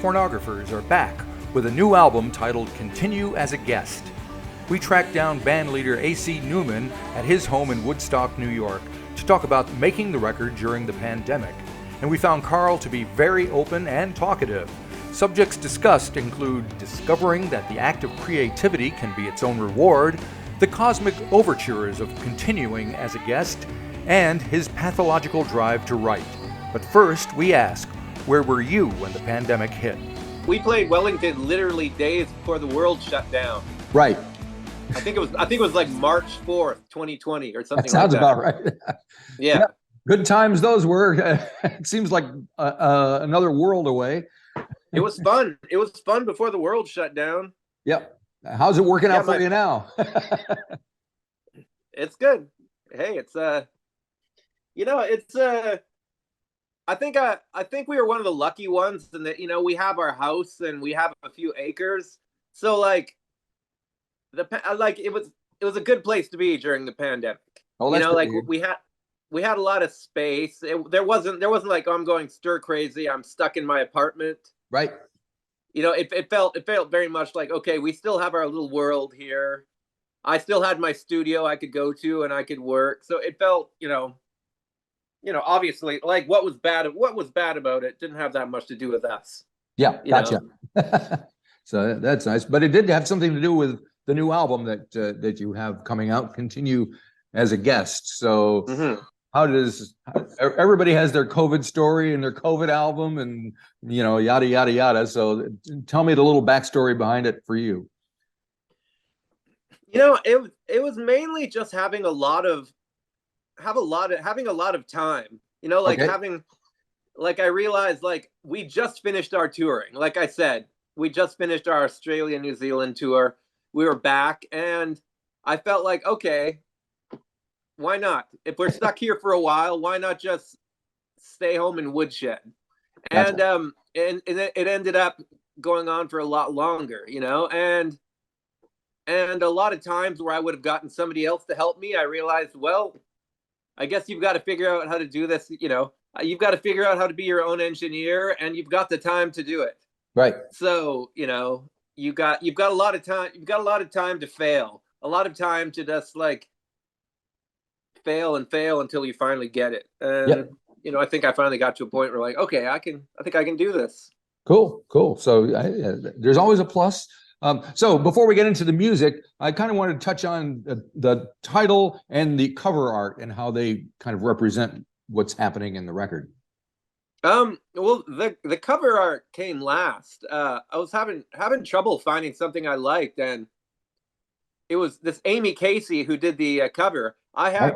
Pornographers are back with a new album titled Continue as a Guest. We tracked down bandleader AC Newman at his home in Woodstock, New York, to talk about making the record during the pandemic. And we found Carl to be very open and talkative. Subjects discussed include discovering that the act of creativity can be its own reward, the cosmic overtures of continuing as a guest, and his pathological drive to write. But first, we ask, where were you when the pandemic hit? We played Wellington literally days before the world shut down. Right. I think it was like March 4th, 2020 or something like that. Sounds about right. Yeah. Good times those were. It seems like another world away. It was fun. It was fun before the world shut down. Yep. How's it working out for you now? It's good. Hey, it's I think we were one of the lucky ones in that, we have our house and we have a few acres. So like it was a good place to be during the pandemic. Oh, that's we had a lot of space. There wasn't like, oh, I'm going stir crazy, I'm stuck in my apartment. Right. It felt very much like, okay, we still have our little world here. I still had my studio I could go to and I could work. So it felt, obviously, like what was bad about it didn't have that much to do with us. Yeah, gotcha. So that's nice. But it did have something to do with the new album that you have coming out, Continue as a Guest. So everybody has their COVID story and their COVID album and, yada, yada, yada. So tell me the little backstory behind it for you. It was mainly just having a lot of time, I realized, like, we just finished our touring. Like I said, we just finished our Australia, New Zealand tour. We were back and I felt like, okay, why not? If we're stuck here for a while, why not just stay home and woodshed? And it ended up going on for a lot longer, and a lot of times where I would have gotten somebody else to help me, I realized, well, I guess you've got to figure out how to do this. You've got to figure out how to be your own engineer, and you've got the time to do it. Right. So, you've got a lot of time. You've got a lot of time to fail. A lot of time to just like fail until you finally get it. And I think I finally got to a point where like, okay, I think I can do this. Cool. So there's always a plus. So before we get into the music, I kind of wanted to touch on the title and the cover art and how they kind of represent what's happening in the record. Well, the cover art came last. I was having trouble finding something I liked, and it was this Amy Casey who did the cover.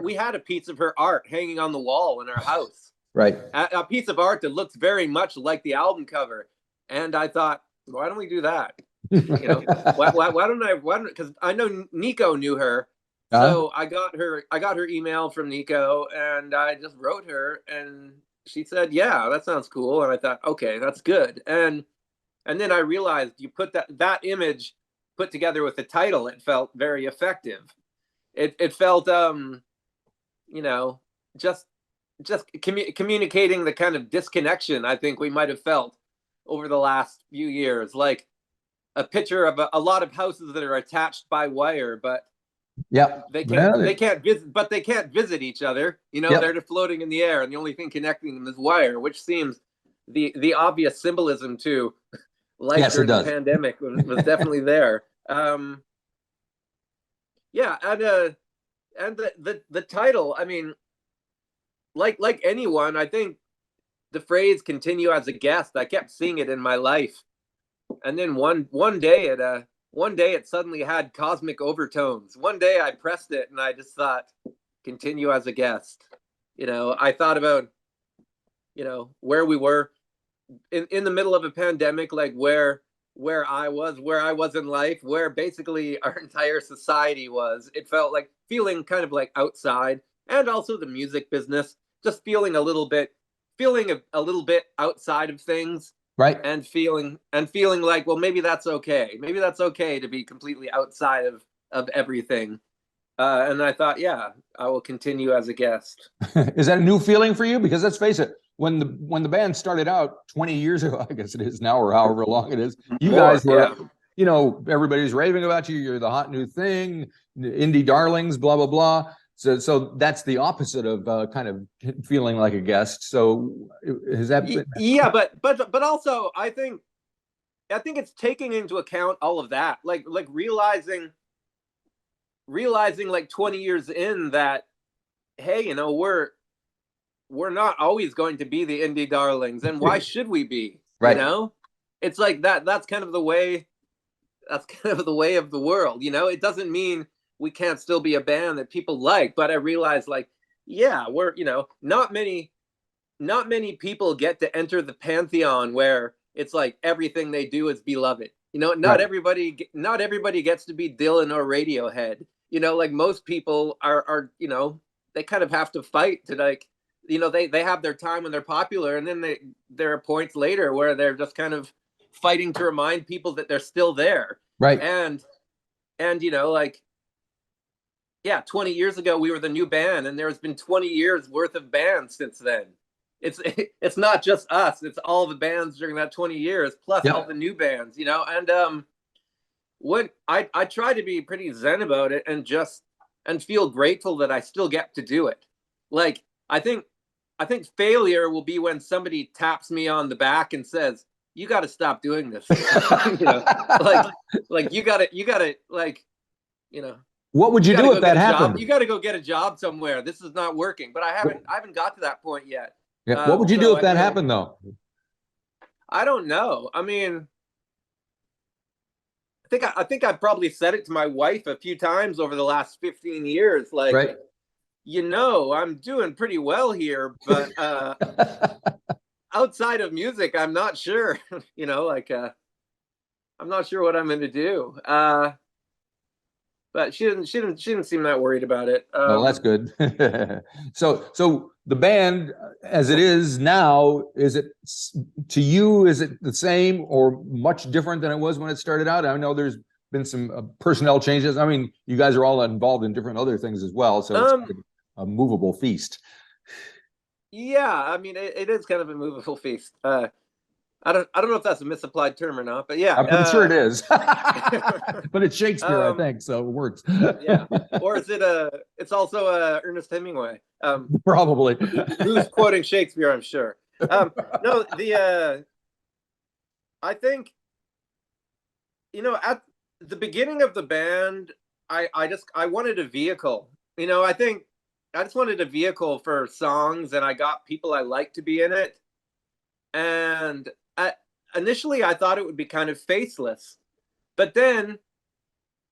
We had a piece of her art hanging on the wall in our house. Right. A piece of art that looks very much like the album cover, and I thought, why don't we do that? Why don't because I know Nico knew her. So I got her email from Nico and I just wrote her and she said, yeah, that sounds cool. And I thought, okay, that's good. And then I realized you put that image put together with the title, it felt very effective. It felt, just communicating the kind of disconnection I think we might have felt over the last few years, like a picture of a lot of houses that are attached by wire, but they can't visit each other. They're just floating in the air, and the only thing connecting them is wire, which seems the obvious symbolism to life during the pandemic was definitely there. And the title, I mean, like anyone, I think the phrase "continue as a guest," I kept seeing it in my life. And then one day it suddenly had cosmic overtones. One day I pressed it and I just thought, continue as a guest. I thought about, where we were in the middle of a pandemic, like where I was in life, where basically our entire society was. It felt like feeling kind of like outside, and also the music business, just feeling a little bit outside of things. Right. And feeling like, well, maybe that's okay. Maybe that's okay to be completely outside of everything. And I thought, yeah, I will continue as a guest. Is that a new feeling for you? Because let's face it, when the band started out 20 years ago, I guess it is now, or however long it is, you More, guys were, yeah. you know, everybody's raving about you. You're the hot new thing, indie darlings, blah blah blah. So that's the opposite of kind of feeling like a guest. So has that been? Yeah, but also I think it's taking into account all of that, like realizing like 20 years in that, hey, you know, we're not always going to be the indie darlings, and why should we be? Right. You know, it's like that's kind of the way of the world. You know, it doesn't mean we can't still be a band that people like, but I realize, like, yeah, we're, you know, not many people get to enter the pantheon where it's like everything they do is beloved. You know, not everybody gets to be Dylan or Radiohead. You know, like most people are, you know, they kind of have to fight to, like, you know, they have their time when they're popular, and then there are points later where they're just kind of fighting to remind people that they're still there. Right. And you know, like, yeah, 20 years ago we were the new band, and there's been 20 years worth of bands since then. It's not just us, it's all the bands during that 20 years plus all the new bands, you know. And when I try to be pretty zen about it and feel grateful that I still get to do it. Like, I think failure will be when somebody taps me on the back and says, you got to stop doing this. You know, like you got to, like, you know, what would you do if that happened? You got to go get a job somewhere. This is not working. But I haven't got to that point yet. Yeah. What would you do if that happened, though? I don't know. I mean, I think I've probably said it to my wife a few times over the last 15 years. Like, you know, I'm doing pretty well here, but outside of music, I'm not sure. You know, like, I'm not sure what I'm going to do. But she didn't seem that worried about it. Well, that's good. So the band, as it is now, is it to you? Is it the same or much different than it was when it started out? I know there's been some personnel changes. I mean, you guys are all involved in different other things as well, so it's like a movable feast. Yeah, I mean, it is kind of a movable feast. I don't know if that's a misapplied term or not, but yeah, I'm sure it is. But it's Shakespeare, I think, so it works. Yeah, or is it it's also Ernest Hemingway. Probably. Who's quoting Shakespeare, I'm sure. No, I think, you know, at the beginning of the band, I wanted a vehicle. You know, I think I just wanted a vehicle for songs, and I got people I liked to be in it. And initially I thought it would be kind of faceless, but then,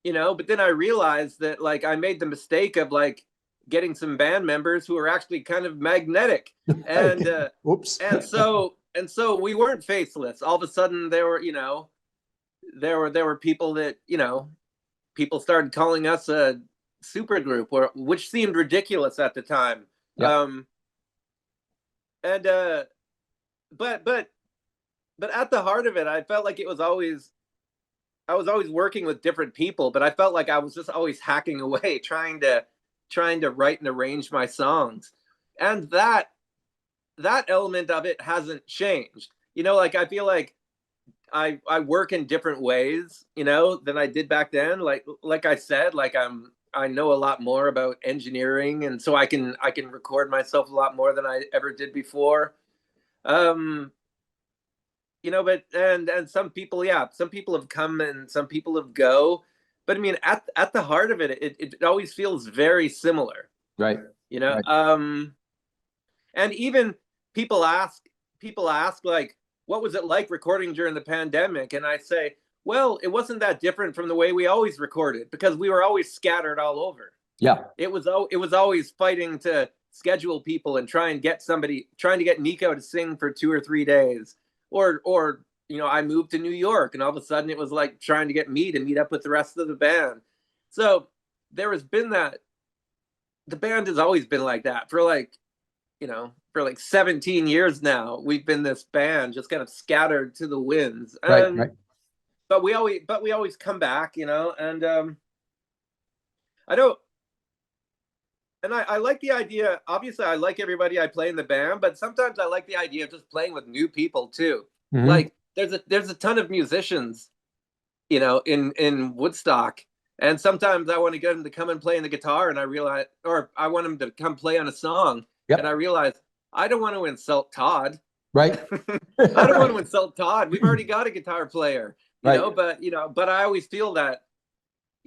you know, I realized that, like, I made the mistake of, like, getting some band members who were actually kind of magnetic, and oops. And so we weren't faceless. All of a sudden there were, you know, there were people that, you know, people started calling us a super group, which seemed ridiculous at the time. But at the heart of it, I felt like I was always working with different people, but I felt like I was just always hacking away, trying to write and arrange my songs. And that element of it hasn't changed. You know, like, I feel like I work in different ways, you know, than I did back then. Like I said, like, I know a lot more about engineering, and so I can record myself a lot more than I ever did before. You know, but and some people have come and some people have go, but I mean, at the heart of it, it always feels very similar, right? You know, and even people ask, like, what was it like recording during the pandemic? And I say, well, it wasn't that different from the way we always recorded, because we were always scattered all over. Yeah, it was always fighting to schedule people and trying to get Nico to sing for 2 or 3 days. Or, you know, I moved to New York, and all of a sudden it was like trying to get me to meet up with the rest of the band. So there has been that. The band has always been like that for, like, you know, for like 17 years now. We've been this band just kind of scattered to the winds. Right. But we always come back, you know. And I don't. And I like the idea. Obviously, I like everybody I play in the band, but sometimes I like the idea of just playing with new people too. Mhm. Like there's a ton of musicians, in Woodstock, and sometimes I want to get them to come and play in the guitar, and I realize, or I want them to come play on a song, Yep. and I realize I don't want to insult Todd. Right. I don't want to insult Todd. We've already got a guitar player, Right. but I always feel that,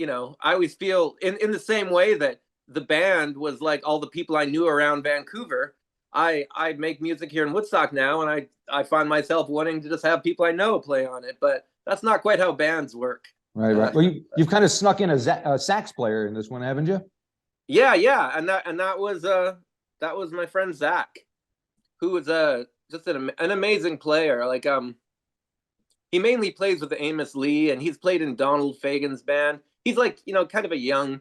I always feel in the same way that the band was like all the people I knew around Vancouver. I make music here in Woodstock now, and I find myself wanting to just have people I know play on it, but that's not quite how bands work. Right. Well, you've kind of snuck in a sax player in this one, haven't you? Yeah, and that was my friend Zach, who was just an amazing player. Like he mainly plays with Amos Lee, and he's played in Donald Fagen's band. He's like, kind of a young.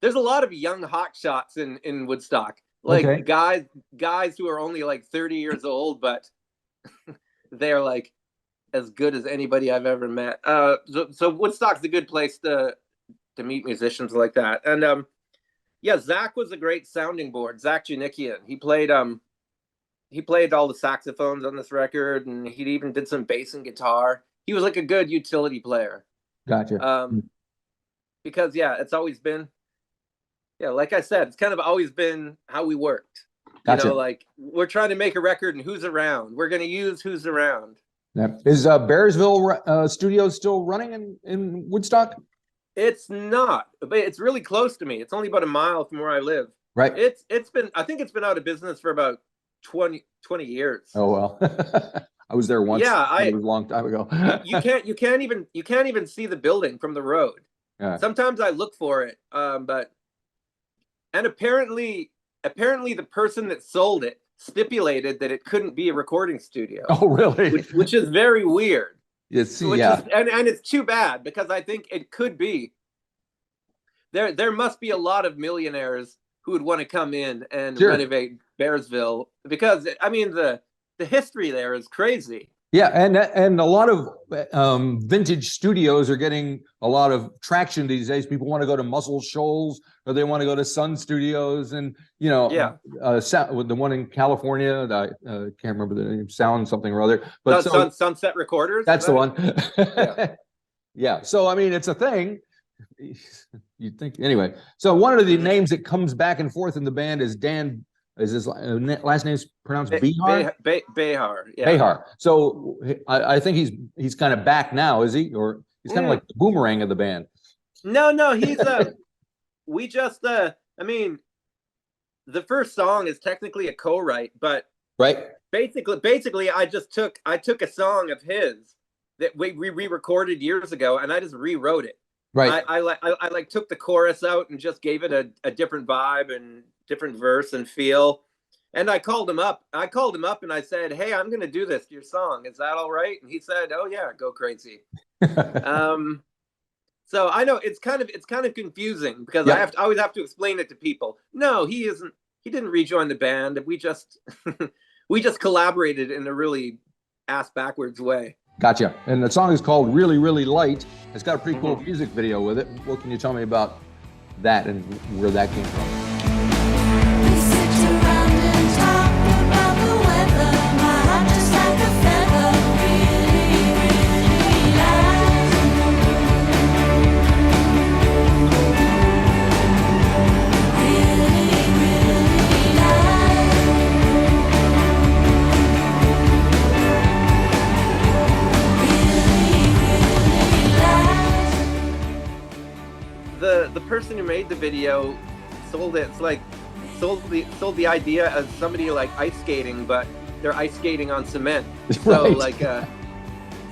There's a lot of young hotshots in Woodstock, like Okay. guys who are only like 30 years old, but they're like as good as anybody I've ever met. So Woodstock's a good place to meet musicians like that. And yeah, Zach was a great sounding board. Zach Janikian. He played all the saxophones on this record, and he even did some bass and guitar. He was like a good utility player. Gotcha. Because it's always been, like I said, it's kind of always been how we worked. Gotcha. Like we're trying to make a record, and who's around? We're going to use who's around. Yeah. Is Bearsville Studio still running in Woodstock? It's not, but it's really close to me. It's only about a mile from where I live. Right. I think it's been out of business for about 20 years. Oh well. I was there once. Yeah, it was a long time ago. you can't even see the building from the road. Yeah. Sometimes I look for it, and apparently the person that sold it stipulated that it couldn't be a recording studio. Oh really? Which is very weird. And it's too bad, because I think it could be. There must be a lot of millionaires who would want to come in and renovate Bearsville, because I mean the history there is crazy. Yeah, and a lot of vintage studios are getting a lot of traction these days. People want to go to Muscle Shoals, or they want to go to Sun Studios, and the one in California, I can't remember the name, Sound something or other. But Sunset Recorders. That's the one. Yeah. Yeah. So I mean, it's a thing. You'd think anyway. So one of the names that comes back and forth in the band is Dan. Is his last name's pronounced Behar? Behar. Yeah. Behar. So I think he's kind of back now, is he? Or he's kind of like the boomerang of the band. No, he's we just I mean, the first song is technically a co-write, but basically I took a song of his that we re-recorded years ago, and I just rewrote it. Right. I took the chorus out and just gave it a different vibe and different verse and feel. And I called him up and I said, "Hey, I'm going to do this to your song. Is that all right?" And he said, "Oh yeah, go crazy." So I know it's kind of confusing, because I always have to explain it to people. No, he didn't rejoin the band. We just collaborated in a really ass backwards way. Gotcha. And the song is called Really, Really Light. It's got a pretty cool music video with it. What can you tell me about that and where that came from? We sit around and talk about the weather. My heart just like a feather. Really, really light. Really, really The person who made the video sold the idea as somebody like ice skating, but they're ice skating on cement. So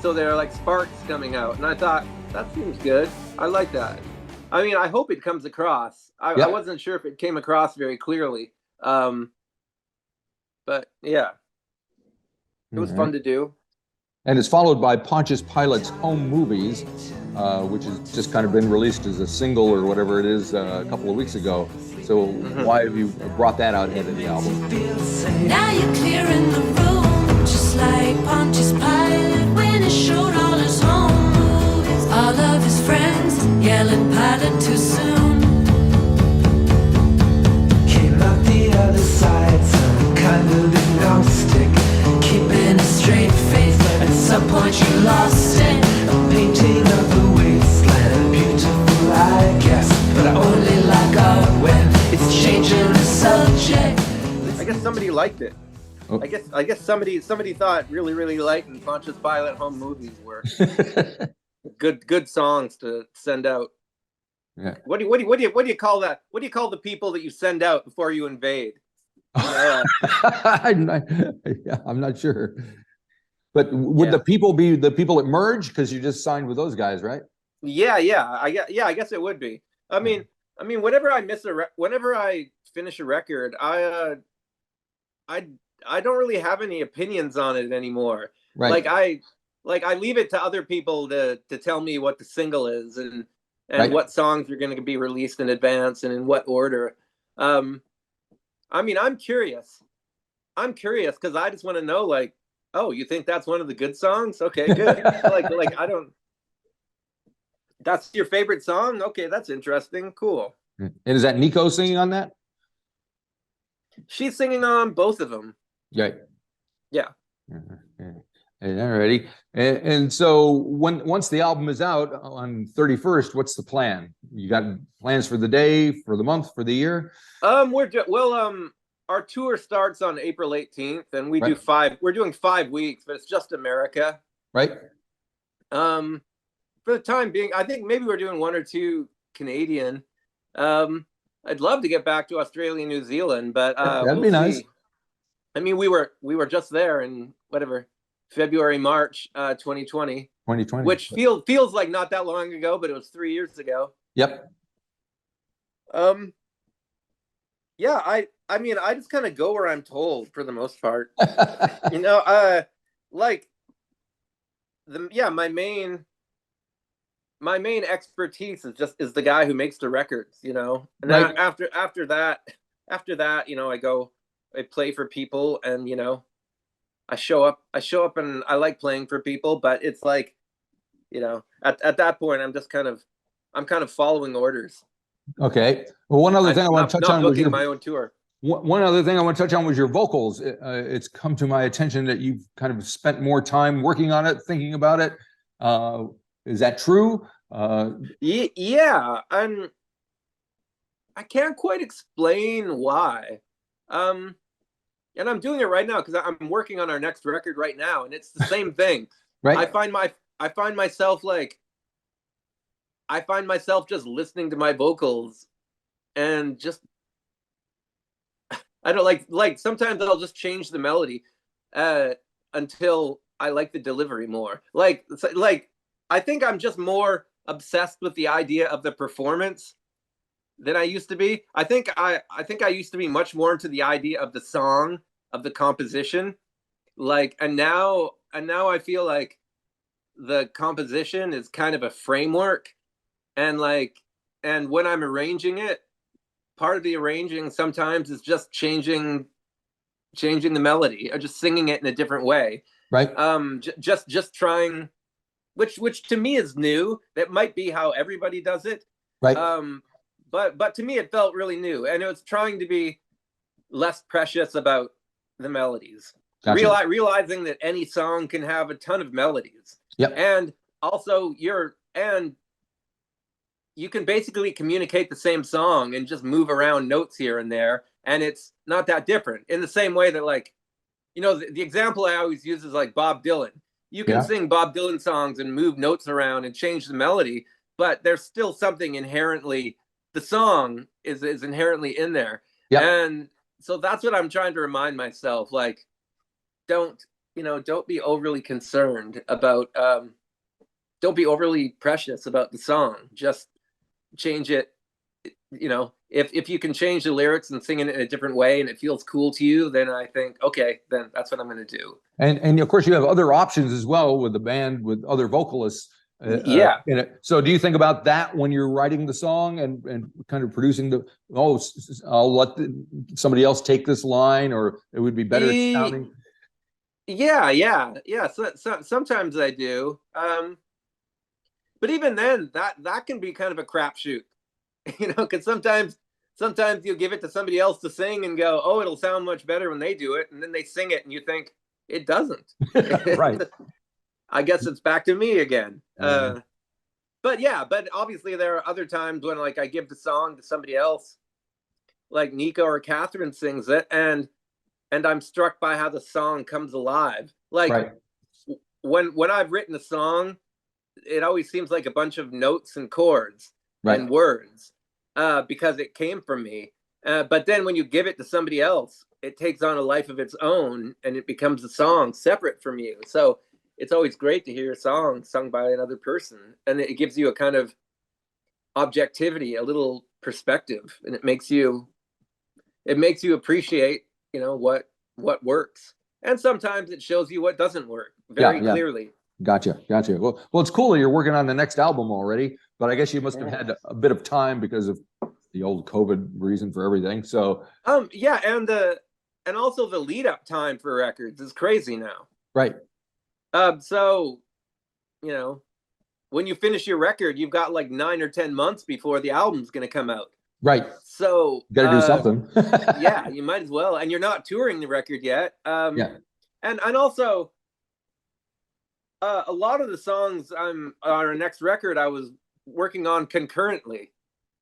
so there are like sparks coming out, and I thought that seems good. I like that. I mean, I hope it comes across. I wasn't sure if it came across very clearly, but yeah, it was fun to do. And it's followed by Pontius Pilate's Home Movies, which has just kind of been released as a single or whatever it is a couple of weeks ago. So why have you brought that out ahead of the album? Now you're clearing the room, just like Pontius Pilate when he showed all his home movies. All of his friends yelling Pilate too soon. liked it. Oh. I guess somebody thought really light and Pontius Pilate home movies were good songs to send out. Yeah. What do you call that? What do you call the people that you send out before you invade? You know, I'm not sure. But would the people be the people that merge? Because you just signed with those guys, right? Yeah, I guess it would be. I mean, whenever I finish a record, I don't really have any opinions on it anymore. Right. Like I leave it to other people to tell me what the single is and Right. what songs are going to be released in advance and in what order. I mean, I'm curious because I just want to know, like, oh, you think that's one of the good songs? Okay, good. like I don't. That's your favorite song? Okay, that's interesting. Cool. And is that Nico singing on that? She's singing on both of them. Right. Yeah. Alrighty. And so once the album is out on 31st, what's the plan? You got plans for the day, for the month, for the year? Our tour starts on April 18th, and we do we're doing 5 weeks, but it's just America. Right. For the time being, I think maybe we're doing 1 or 2 Canadian. I'd love to get back to Australia, New Zealand, but that'd be nice. I mean, we were just there in February, March, 2020. 2020. Which feels like not that long ago, but it was 3 years ago. Yep. Yeah, I mean, I just kind of go where I'm told for the most part. My main expertise is the guy who makes the records, and then after that, I play for people, and I show up and I like playing for people, but it's like, at that point I'm kind of following orders. Okay. Well, one other thing I want to touch on was my own tour. One other thing I want to touch on was your vocals. It's come to my attention that you've kind of spent more time working on it, thinking about it. Is that true? Yeah, I can't quite explain why. And I'm doing it right now because I'm working on our next record right now, and it's the same thing. Right. I find myself just listening to my vocals, and just I don't like sometimes I'll just change the melody until I like the delivery more. Like I think I'm just more obsessed with the idea of the performance than I used to be. I think I used to be much more into the idea of the song, of the composition. And now I feel like the composition is kind of a framework, and when I'm arranging it, part of the arranging sometimes is just changing the melody or just singing it in a different way. Right. Just trying, which to me is new. That might be how everybody does it. Right. But to me it felt really new, and it was trying to be less precious about the melodies. Gotcha. Realizing that any song can have a ton of melodies. Yep. And also you can basically communicate the same song and just move around notes here and there, and it's not that different. In the same way that, the example I always use is like Bob Dylan. You can sing Bob Dylan songs and move notes around and change the melody, but there's still something inherently, the song is inherently in there. Yep. And so that's what I'm trying to remind myself. Like, don't be overly concerned about, don't be overly precious about the song. Just change it. If you can change the lyrics and sing it in a different way and it feels cool to you, then I think, okay, then that's what I'm going to do. And of course you have other options as well with the band, with other vocalists. In it. So do you think about that when you're writing the song and kind of producing I'll let somebody else take this line, or it would be better sounding? Yeah. So sometimes I do. But even then, that can be kind of a crapshoot, because sometimes you'll give it to somebody else to sing and go, oh, it'll sound much better when they do it. And then they sing it and you think it doesn't. Right. I guess it's back to me again. But obviously there are other times when I give the song to somebody else, like Nico or Catherine sings it, and and I'm struck by how the song comes alive. Like Right. when I've written a song, it always seems like a bunch of notes and chords Right. and words, because it came from me. But then when you give it to somebody else, it takes on a life of its own, and it becomes a song separate from you. So it's always great to hear a song sung by another person, and it gives you a kind of objectivity, a little perspective, and it makes you appreciate, what works. And sometimes it shows you what doesn't work very clearly. Gotcha. Well, it's cool that you're working on the next album already, but I guess you must have had a bit of time because of the old COVID reason for everything. So yeah, and also the lead up time for records is crazy now. right. So, when you finish your record, you've got like 9 or 10 months before the album's going to come out. Right. So Got to do something. yeah, you might as well. And you're not touring the record yet. Yeah. And also, a lot of the songs on our next record, I was working on concurrently.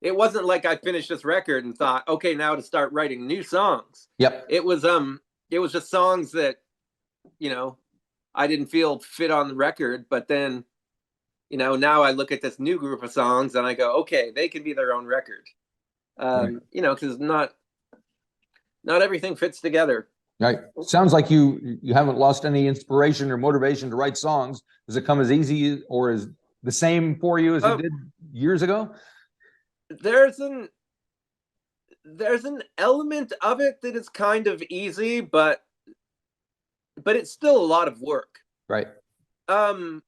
It wasn't like I finished this record and thought, okay, now to start writing new songs. Yep. It was just songs that, I didn't feel fit on the record, but then, now I look at this new group of songs and I go, okay, they can be their own record. Because not everything fits together. Right. Sounds like you haven't lost any inspiration or motivation to write songs. Does it come as easy or is the same for you as it did years ago? There's an element of it that is kind of easy, but it's still a lot of work. Right. And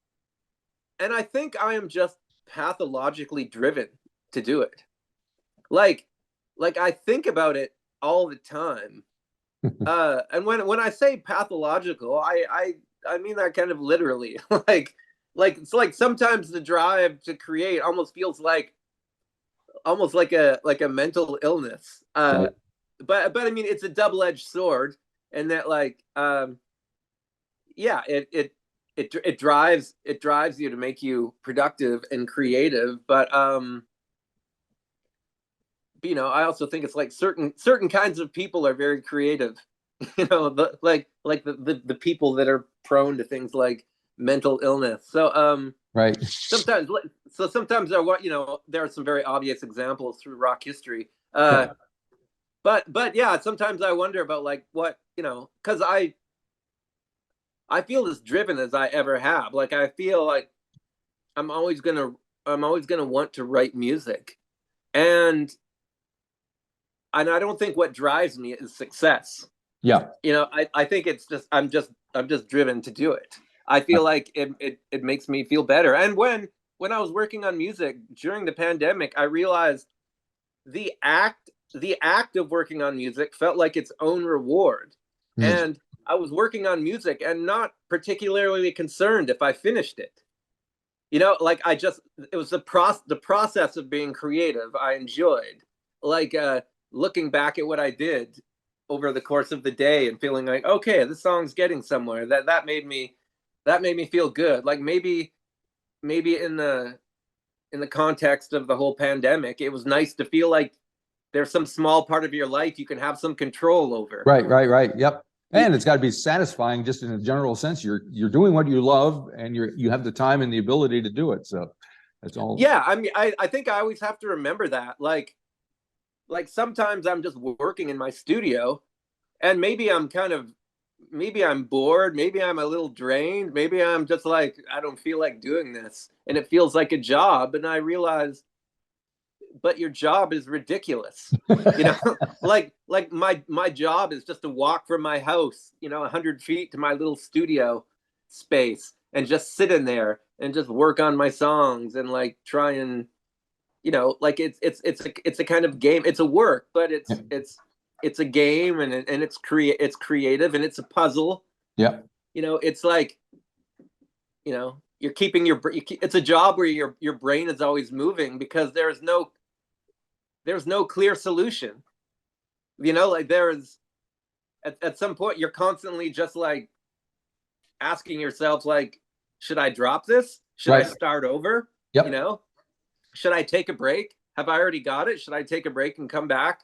I think I am just pathologically driven to do it. Like I think about it all the time. And when I say pathological, I mean that kind of literally. like it's like sometimes the drive to create almost feels like a mental illness. Right. But I mean it's a double-edged sword, and that it drives you to make you productive and creative, but I also think it's like certain kinds of people are very creative, the people that are prone to things like mental illness. So right. sometimes there are some very obvious examples through rock history. But yeah, sometimes I wonder about like what, because I feel as driven as I ever have. Like I feel like I'm always gonna want to write music, and I don't think what drives me is success. Yeah. I think it's just I'm just driven to do it. I feel like it makes me feel better. And when I was working on music during the pandemic, I realized the act of working on music felt like its own reward. And I was working on music and not particularly concerned if I finished it. Like it was the process of being creative I enjoyed. Like looking back at what I did over the course of the day and feeling like, okay, this song's getting somewhere. That made me feel good. Like maybe in the context of the whole pandemic, it was nice to feel like there's some small part of your life you can have some control over. Right. Yep. And it's got to be satisfying just in a general sense. You're doing what you love and you have the time and the ability to do it. So that's all. Yeah. I mean, I think I always have to remember that. Like sometimes I'm just working in my studio and maybe I'm bored. Maybe I'm a little drained. Maybe I'm just like, I don't feel like doing this. And it feels like a job. And I realize, but your job is ridiculous. Like my job is just to walk from my house, 100 feet to my little studio space and just sit in there and just work on my songs and like try and, like it's a kind of game. It's a work, but it's a game and it's creative and it's a puzzle. Yeah. It's like, you're keeping it's a job where your brain is always moving because there's no clear solution. Like there is at some point you're constantly just like asking yourself, like, should I drop this? Should I start over? Yep. Should I take a break? Have I already got it? Should I take a break and come back?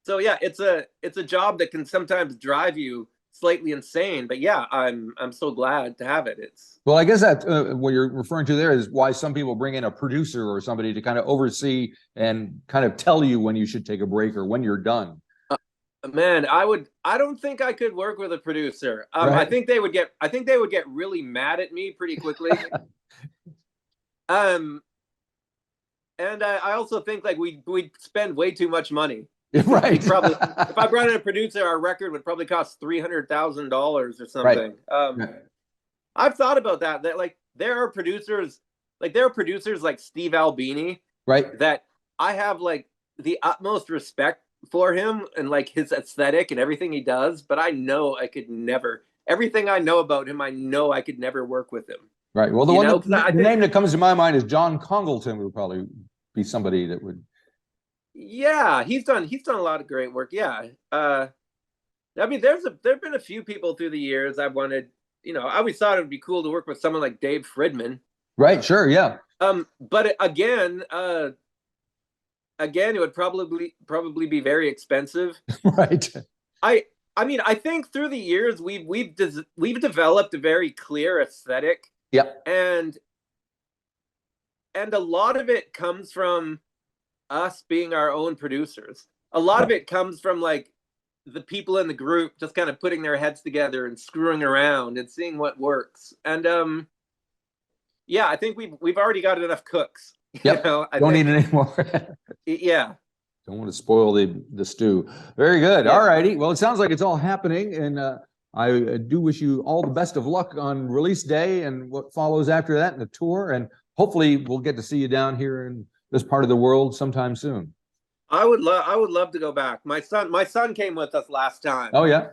So yeah, it's a job that can sometimes drive you slightly insane, but yeah, I'm so glad to have it. It's Well, I guess that what you're referring to there is why some people bring in a producer or somebody to kind of oversee and kind of tell you when you should take a break or when you're done. Man, I don't think I could work with a producer. Right. I think they would get really mad at me pretty quickly. And I also think like we'd spend way too much money. Right. Probably, if I brought in a producer, our record would probably cost $300,000 or something. I've thought about that. That like there are producers like Steve Albini, Right. that I have like the utmost respect for him and like his aesthetic and everything he does, but I know I could never. Everything I know about him, I know I could never work with him. Right. Well, the name that comes to my mind is John Congleton would probably be somebody that would. Yeah, he's done a lot of great work. Yeah. I mean, there've been a few people through the years I've wanted, I always thought it would be cool to work with someone like Dave Fridman. Right. Sure. Yeah. But again, it would probably be very expensive. Right. I mean, I think through the years we've developed a very clear aesthetic. Yeah. And a lot of it comes from us being our own producers. A lot of it comes from like the people in the group just kind of putting their heads together and screwing around and seeing what works. And yeah, I think we've already got enough cooks. Yep. Don't need any more. Yeah. Don't want to spoil the stew. Very good. Yeah. All righty. Well, it sounds like it's all happening, and I do wish you all the best of luck on release day and what follows after that in the tour. And hopefully we'll get to see you down here in this part of the world sometime soon. I would love to go back. My son came with us last time. Oh yeah.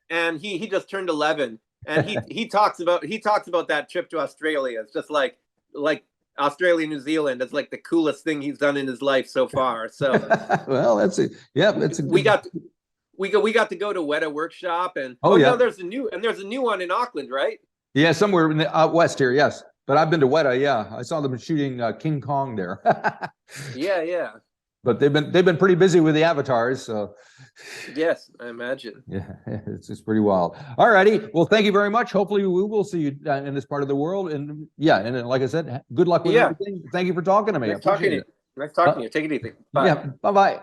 And he just turned 11, and he talks about that trip to Australia. It's just like Australia, New Zealand. It's like the coolest thing he's done in his life so far. So well, that's it. Yeah, that's a good... we got to go to Weta Workshop, and yeah. no, there's a new one in Auckland, right? Yeah, somewhere in the out west here. Yes, but I've been to Weta. Yeah, I saw them shooting King Kong there. Yeah. But they've been pretty busy with the avatars, so yes, I imagine. Yeah, it's pretty wild. All righty. Well, thank you very much. Hopefully we will see you in this part of the world. And yeah, and like I said, good luck with everything. Thank you for talking to me. Nice talking to you. Take it easy. Bye. Yeah, bye-bye.